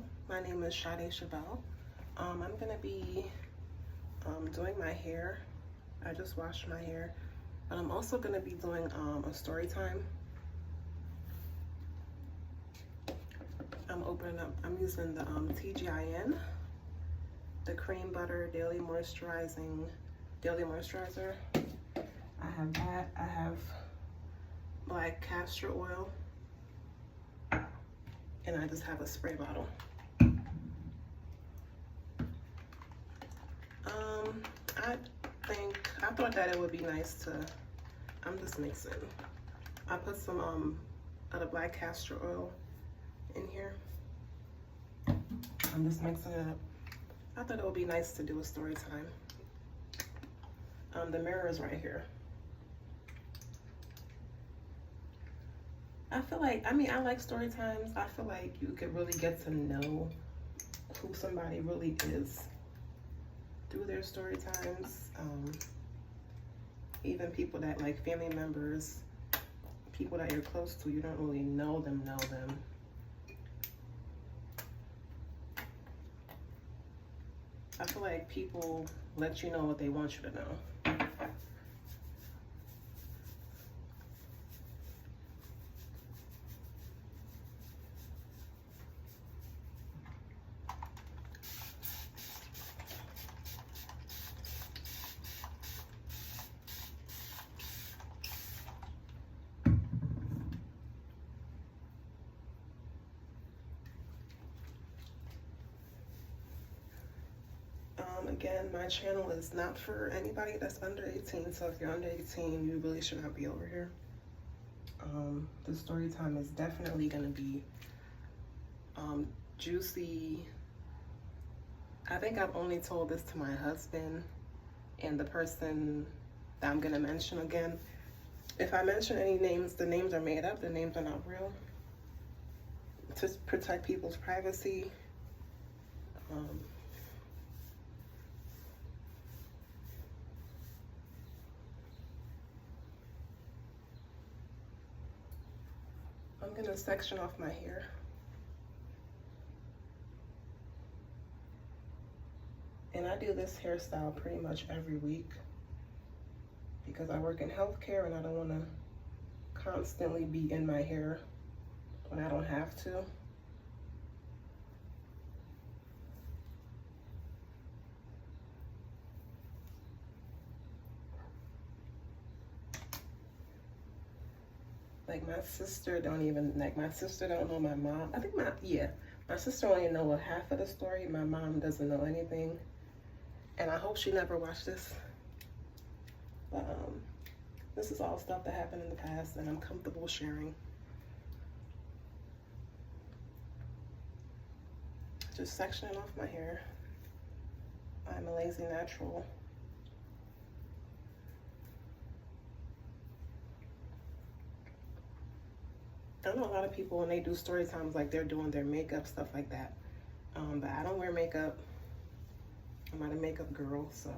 channel. My name is Sade Chabelle. I'm gonna be doing my hair. I just washed my hair, but I'm also gonna be doing a story time. I'm using the TGIN, the cream butter daily moisturizer. I have that. I have black castor oil, and I just have a spray bottle. I thought that it would be nice to, I'm just mixing. I put some of the black castor oil in here. I'm just mixing it up. I thought it would be nice to do a story time. The mirror is right here. I feel like, I like story times. I feel like you could really get to know who somebody really is through their story times. Even people that, like family members, people that you're close to, you don't really know them. I feel like people let you know what they want you to know. Again, my channel is not for anybody that's under 18, so if you're under 18, you really should not be over here. The story time is definitely going to be juicy. I think I've only told this to my husband and the person that I'm going to mention again. If I mention any names, the names are made up, the names are not real, to protect people's privacy. I'm gonna section off my hair. And I do this hairstyle pretty much every week because I work in healthcare and I don't wanna constantly be in my hair when I don't have to. Like my sister don't know my mom. I think my sister only know half of the story. My mom doesn't know anything. And I hope she never watched this. But this is all stuff that happened in the past and I'm comfortable sharing. Just sectioning off my hair. I'm a lazy natural. I know a lot of people when they do story times, like they're doing their makeup, stuff like that. But I don't wear makeup. I'm not a makeup girl, so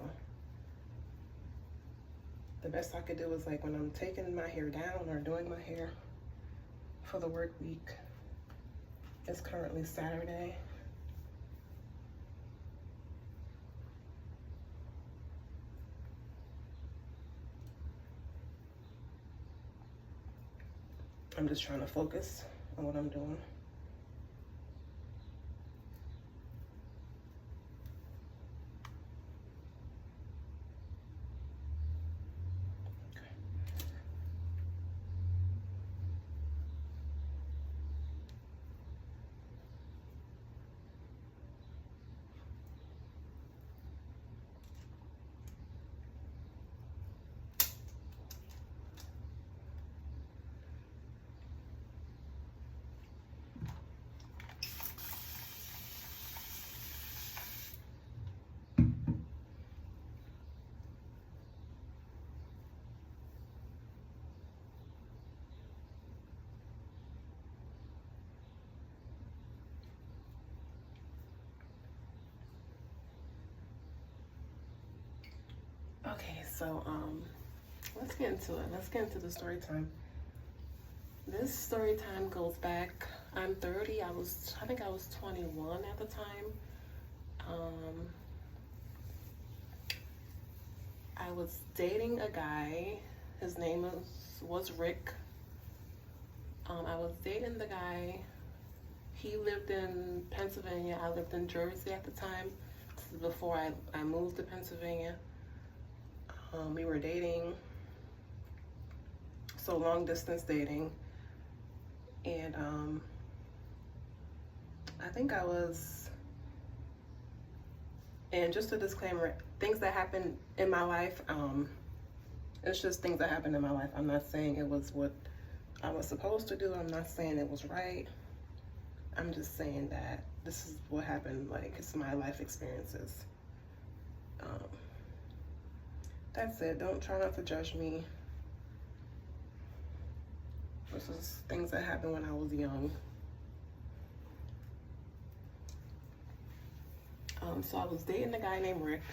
the best I could do is like when I'm taking my hair down or doing my hair for the work week. It's currently Saturday. I'm just trying to focus on what I'm doing. Okay, so let's get into it. Let's get into the story time. This story time goes back I'm 30. I think I was 21 at the time. I was dating a guy. His name was Rick. I was dating the guy. He lived in Pennsylvania. I lived in Jersey at the time. This is before I moved to Pennsylvania. We were dating, so long distance dating. And I think I was, and just a disclaimer, things that happened in my life, it's just things that happened in my life. I'm not saying it was what I was supposed to do. I'm not saying it was right. I'm just saying that this is what happened. Like, it's my life experiences. That's it. Don't try not to judge me. This is things that happened when I was young. So I was dating a guy named Rick.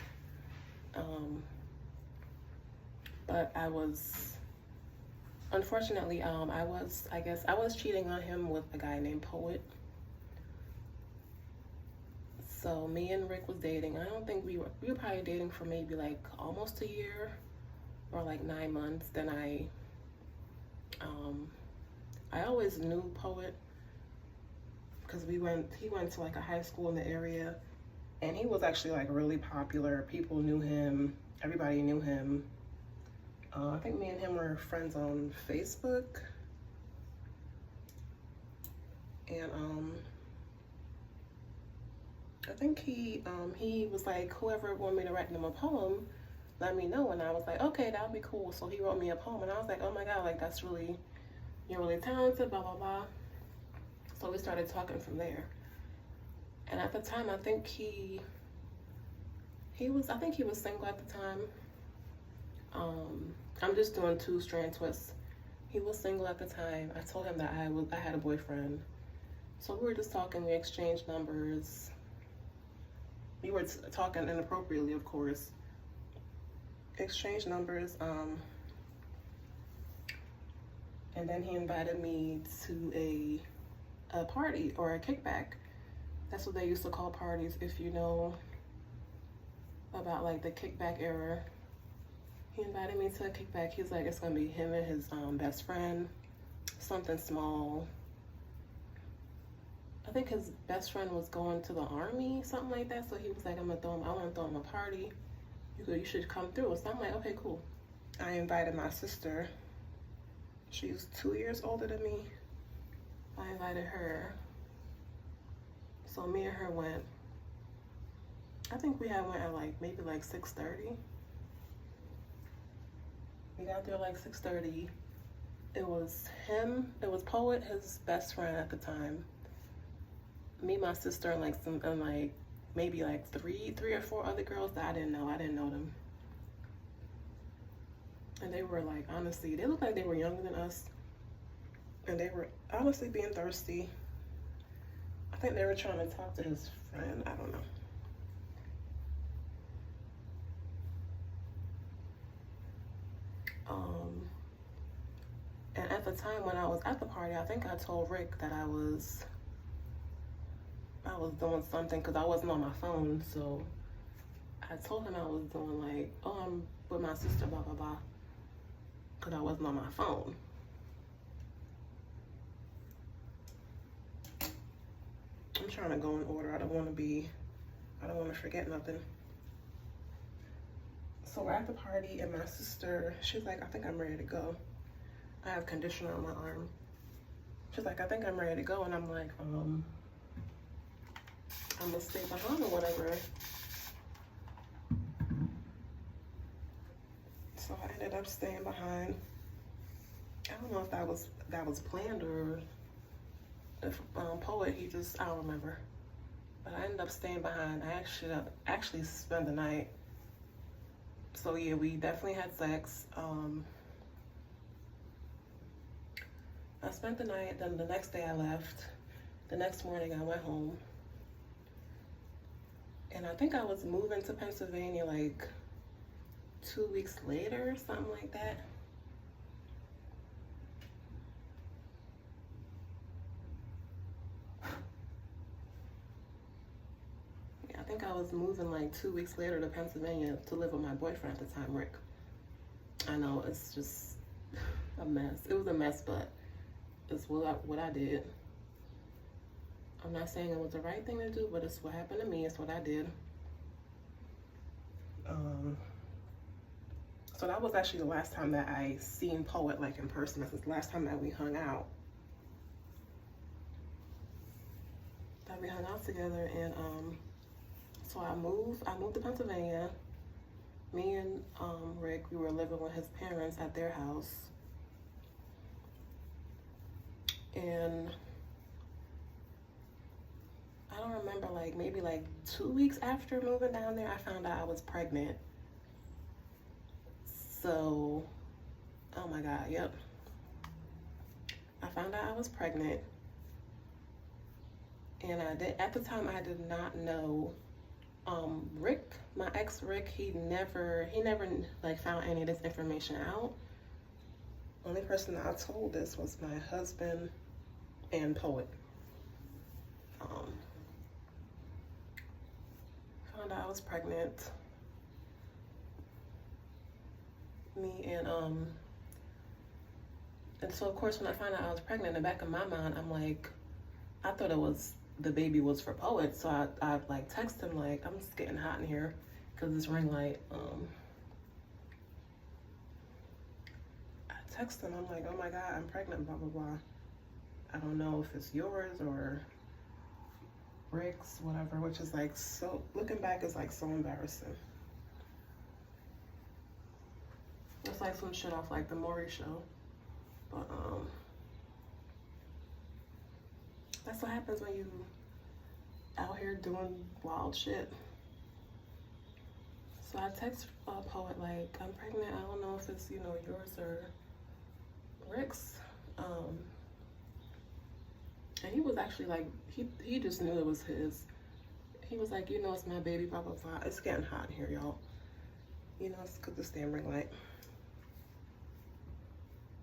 But I was, unfortunately, I was cheating on him with a guy named Poet. So me and Rick was dating. I don't think we were probably dating for maybe like almost a year or like 9 months. Then I always knew Poet because he went to like a high school in the area, and he was actually like really popular. People knew him. Everybody knew him. I think me and him were friends on Facebook. And I think he was like, whoever wanted me to write them a poem, let me know. And I was like, okay, that would be cool. So he wrote me a poem, and I was like, oh my God, like you're really talented, blah, blah, blah. So we started talking from there. And at the time, I think he was single at the time. I'm just doing 2 strand twists. He was single at the time. I told him that I had a boyfriend. So we were just talking, we exchanged numbers. We were talking inappropriately, of course. Exchanged numbers, and then he invited me to a party or a kickback. That's what they used to call parties, if you know about like the kickback era. He invited me to a kickback. He's like, it's gonna be him and his best friend, something small. I think his best friend was going to the army, something like that. So he was like, I want to throw him a party. You should come through. So I'm like, okay, cool. I invited my sister. She's 2 years older than me. I invited her. So me and her went. I think we had went at like maybe like 6:30. We got there like 6:30. It was him. It was Poet, his best friend at the time. Me, my sister, and like maybe like three or four other girls that I didn't know. I didn't know them. And they were like, honestly, they looked like they were younger than us. And they were honestly being thirsty. I think they were trying to talk to his friend. I don't know. And at the time when I was at the party, I think I told Rick that I was doing something because I wasn't on my phone. So I told him I was doing like, oh, I'm with my sister, blah, blah, blah, because I wasn't on my phone. I'm trying to go in order. I don't want to forget nothing. So we're at the party, and my sister, she's like, I think I'm ready to go. I have conditioner on my arm. She's like, I think I'm ready to go. And I'm like, I'm gonna stay behind or whatever. So I ended up staying behind. I don't know if that was planned or if Poet, I don't remember. But I ended up staying behind. I actually spent the night. So yeah, we definitely had sex. I spent the night, then the next day I left. The next morning I went home. And I think I was moving to Pennsylvania like 2 weeks later, something like that. think I was moving like 2 weeks later to Pennsylvania to live with my boyfriend at the time, Rick. I know, it's just a mess. It was a mess, but it's what I did. I'm not saying it was the right thing to do, but it's what happened to me. It's what I did. So that was actually the last time that I seen Poet like in person. That's the last time that we hung out. That we hung out together, and so I moved to Pennsylvania. Me and Rick, we were living with his parents at their house. And I don't remember, like maybe like 2 weeks after moving down there, I found out I was pregnant. So, oh my God, yep. I found out I was pregnant. And at the time I did not know, Rick, my ex Rick, he never like found any of this information out. Only person I told this was my husband and Poet. Found out I was pregnant. And so of course when I found out I was pregnant, in the back of my mind, I'm like, I thought the baby was for Poet. So I like text him like, I'm just getting hot in here because this ring light. I text him, I'm like, oh my God, I'm pregnant, blah, blah, blah. I don't know if it's yours or Rick's, whatever, which is like, so looking back is like so embarrassing. It's like some shit off like the Maury show. But that's what happens when you out here doing wild shit. So I text Poet like, I'm pregnant. I don't know if it's, yours or Rick's. And he was actually like, he just knew it was his. He was like, it's my baby, blah, blah, blah. It's getting hot in here, y'all. It's because the damn ring light.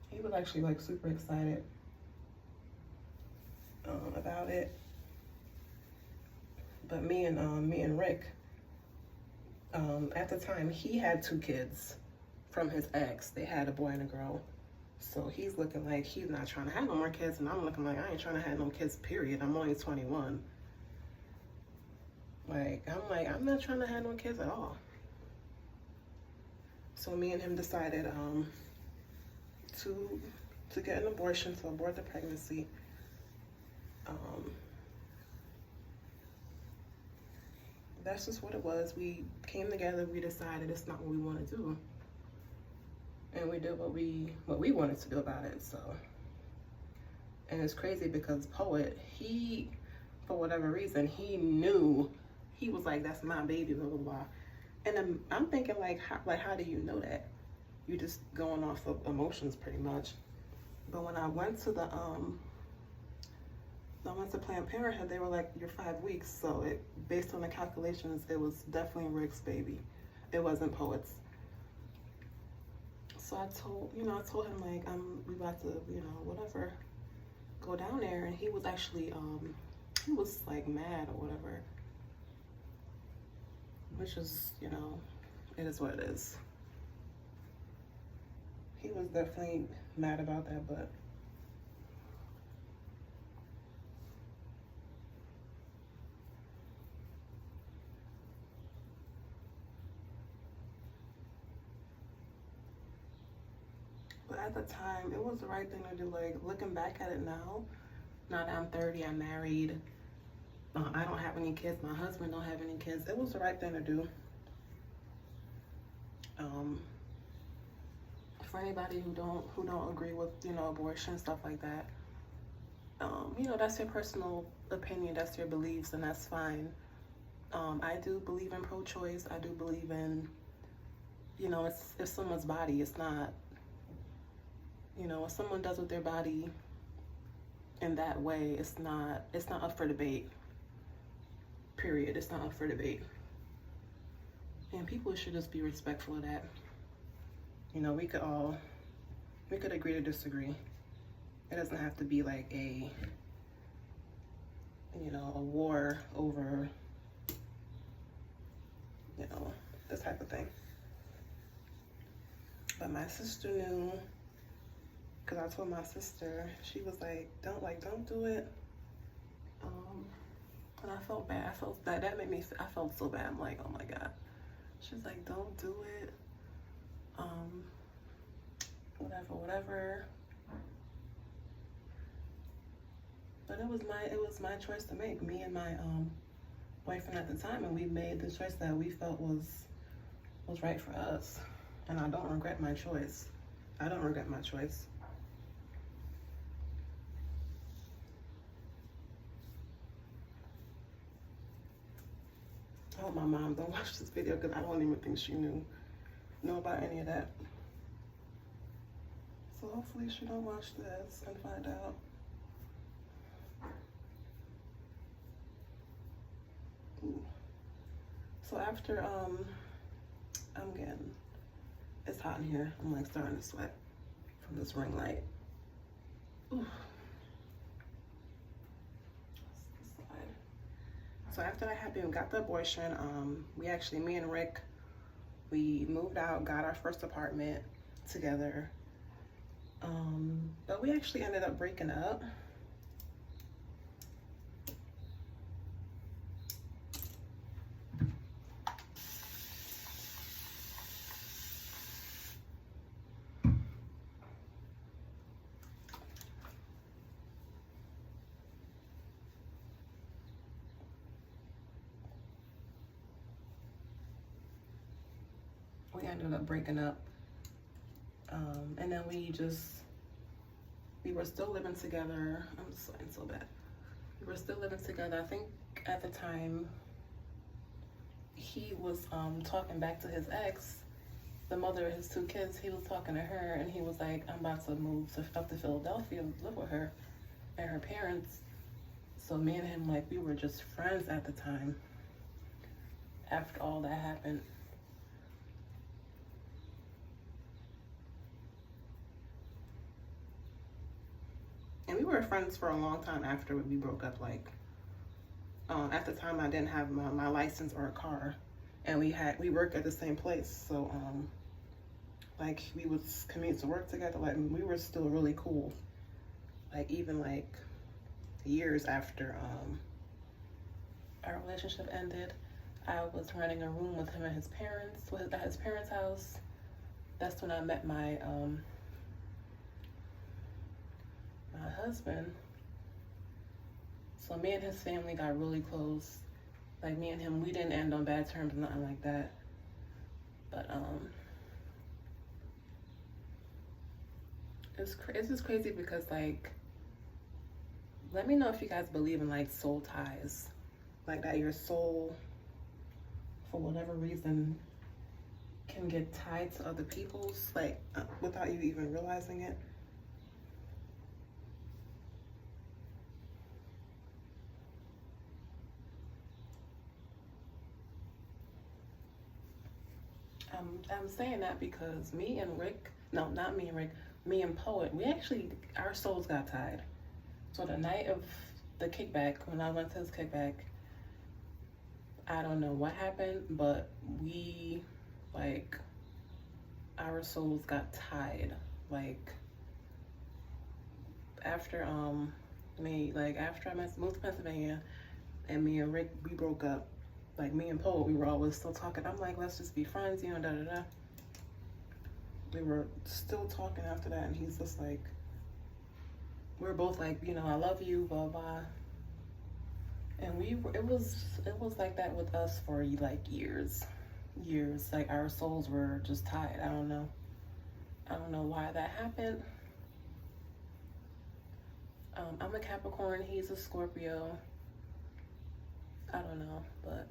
He was actually like super excited about it. But me and Rick, at the time, he had 2 kids from his ex. They had a boy and a girl. So he's looking like he's not trying to have no more kids, and I'm looking like I ain't trying to have no kids, period. I'm only 21. I'm not trying to have no kids at all. So me and him decided to get an abortion, to abort the pregnancy. That's just what it was. We came together, we decided it's not what we want to do. And we did what we wanted to do about it, so. And it's crazy because Poet, he, for whatever reason, he knew, he was like, that's my baby, blah, blah, blah. And I'm thinking like, how do you know that? You're just going off of emotions pretty much. But when I went to Planned Parenthood, they were like, you're 5 weeks. So based on the calculations, it was definitely Rick's baby. It wasn't Poet's. So I told him like, we about to, whatever, go down there. And he was actually, he was like mad or whatever. Which is, it is what it is. He was definitely mad about that, but at the time, it was the right thing to do. Like, looking back at it now that I'm 30, I'm married, I don't have any kids, my husband don't have any kids, it was the right thing to do. For anybody who don't agree with, abortion, stuff like that, that's your personal opinion, that's your beliefs, and that's fine. I do believe in pro-choice. I do believe in, it's someone's body. It's not, if someone does with their body in that way, it's not up for debate. Period. It's not up for debate. And people should just be respectful of that. We could agree to disagree. It doesn't have to be like a war over you know, this type of thing. But my sister knew, because I told my sister, she was like, don't do it. And I felt bad. I felt that made me, I felt so bad. I'm like, oh my God. She's like, don't do it. Whatever. But it was my choice to make. Me and my boyfriend at the time, and we made the choice that we felt was right for us. And I don't regret my choice. I don't regret my choice. I hope my mom don't watch this video, because I don't even think she know about any of that. So hopefully she don't watch this and find out. Ooh. So after I'm getting, it's hot in here. I'm like starting to sweat from this ring light. Ooh. So after I got the abortion, me and Rick, we moved out, got our first apartment together. But we actually ended up breaking up. We ended up breaking up. And then we were still living together. I'm sweating so bad. We were still living together. I think at the time he was talking back to his ex, the mother of his 2 kids. He was talking to her, and he was like, I'm about to move up to Philadelphia and live with her and her parents. So me and him, like, we were just friends at the time after all that happened. And we were friends for a long time after we broke up. Like, at the time I didn't have my license or a car, and we worked at the same place. So, like, we would commute to work together. Like, we were still really cool. Like, even like years after our relationship ended, I was renting a room with him and his parents, at his parents' house. That's when I met my husband. So me and his family got really close. Like, me and him, we didn't end on bad terms, nothing like that. But it's just crazy because, like, let me know if you guys believe in like soul ties, like that your soul, for whatever reason, can get tied to other people's, like, without you even realizing it. I'm saying that because me and Rick, no, not me and Rick, me and Poet, our souls got tied. So the night of the kickback, when I went to his kickback, I don't know what happened, but our souls got tied. Like, after after I moved to Pennsylvania, and me and Rick, we broke up. Like, me and Poe, we were always still talking. I'm like, let's just be friends, da da da. We were still talking after that, and he's just like, we're both like, I love you, blah blah. And it was like that with us for like years. Like, our souls were just tied. I don't know why that happened. I'm a Capricorn, he's a Scorpio. I don't know, but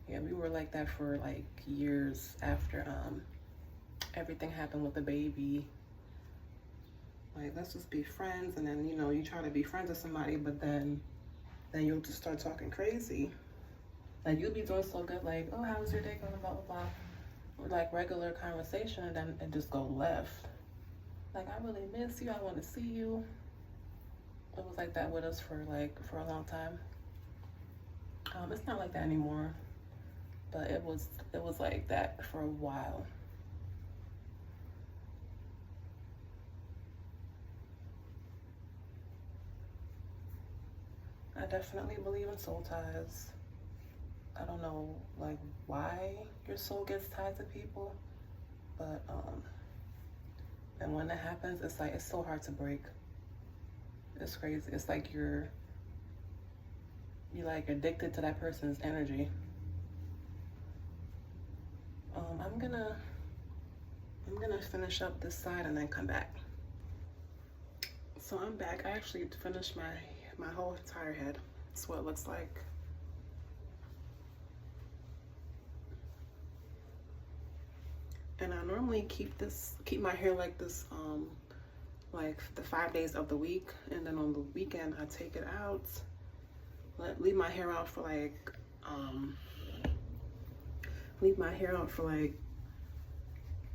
yeah, we were like that for like years after everything happened with the baby. Like, let's just be friends, and then you try to be friends with somebody, but then you'll just start talking crazy. Like, you'll be doing so good, like, oh, how was your day going, blah blah blah, or like regular conversation, and then it just go left. Like, I really miss you, I want to see you. It was like that with us for a long time. It's not like that anymore. but it was like that for a while. I definitely believe in soul ties. I don't know like why your soul gets tied to people, but and when that happens, it's like it's so hard to break. It's crazy. It's like you're like addicted to that person's energy. I'm gonna finish up this side and then come back. So I'm back. I actually finished my whole entire head. That's what it looks like. And I normally keep my hair like this like the 5 days of the week, and then on the weekend I take it out, leave my hair out for like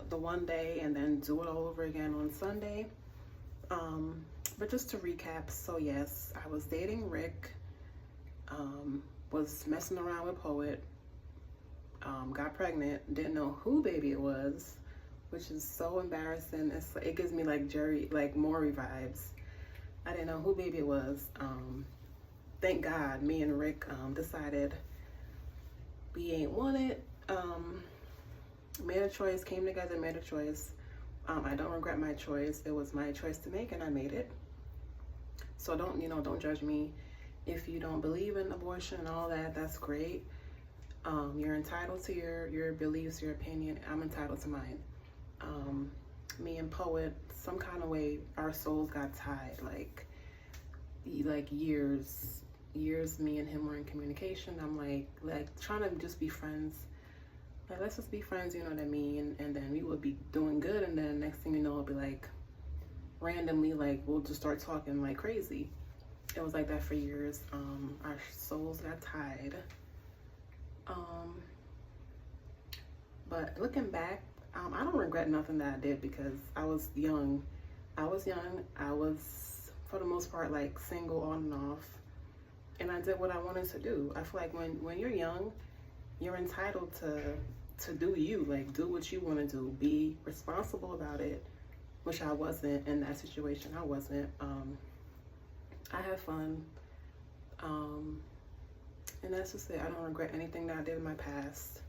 the one day, and then do it all over again on Sunday. But just to recap, so yes, I was dating Rick, was messing around with Poet, got pregnant, didn't know who baby it was, which is so embarrassing. It gives me like Maury vibes. I didn't know who baby it was. Thank God me and Rick decided we ain't want it. Made a choice, came together, made a choice. I don't regret my choice. It was my choice to make, and I made it. So don't judge me. If you don't believe in abortion and all that, that's great. You're entitled to your beliefs, your opinion. I'm entitled to mine. Me and Poet, some kind of way, our souls got tied. Like years. Me and him were in communication. I'm like trying to just be friends. Like, let's just be friends, you know what I mean? And then we would be doing good, and then next thing you know, it'll be like randomly, like we'll just start talking like crazy. It was like that for years. Our souls got tied. But looking back, I don't regret nothing that I did, because I was young. I was, for the most part, like single on and off. And I did what I wanted to do. I feel like when you're young, you're entitled to do you, like do what you want to do, be responsible about it, which I wasn't in that situation. I wasn't. I had fun. And that's just it. I don't regret anything that I did in my past.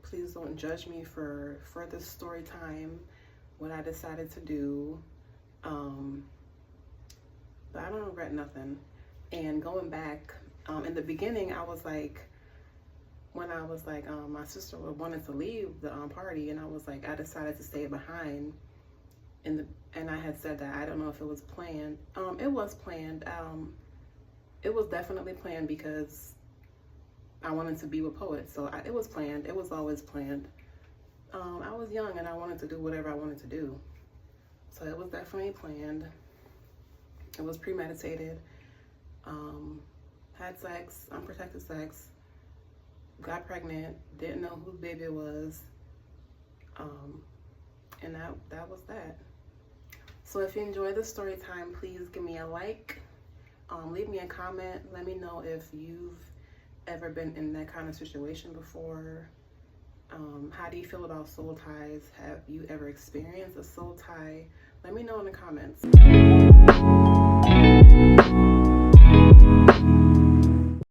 Please don't judge me for this story time, what I decided to do. But I don't regret nothing. And going back, in the beginning, I was like, when I was like, my sister wanted to leave the party, and I was like, I decided to stay behind. And I had said that I don't know if it was planned. It was planned. It was definitely planned, because I wanted to be with Poet. So it was planned. It was always planned. I was young and I wanted to do whatever I wanted to do. So it was definitely planned. It was premeditated. Had sex, unprotected sex, got pregnant, didn't know whose baby it was. And that was that. So if you enjoyed the story time, please give me a like. Leave me a comment. Let me know if you've ever been in that kind of situation before. How do you feel about soul ties? Have you ever experienced a soul tie? Let me know in the comments.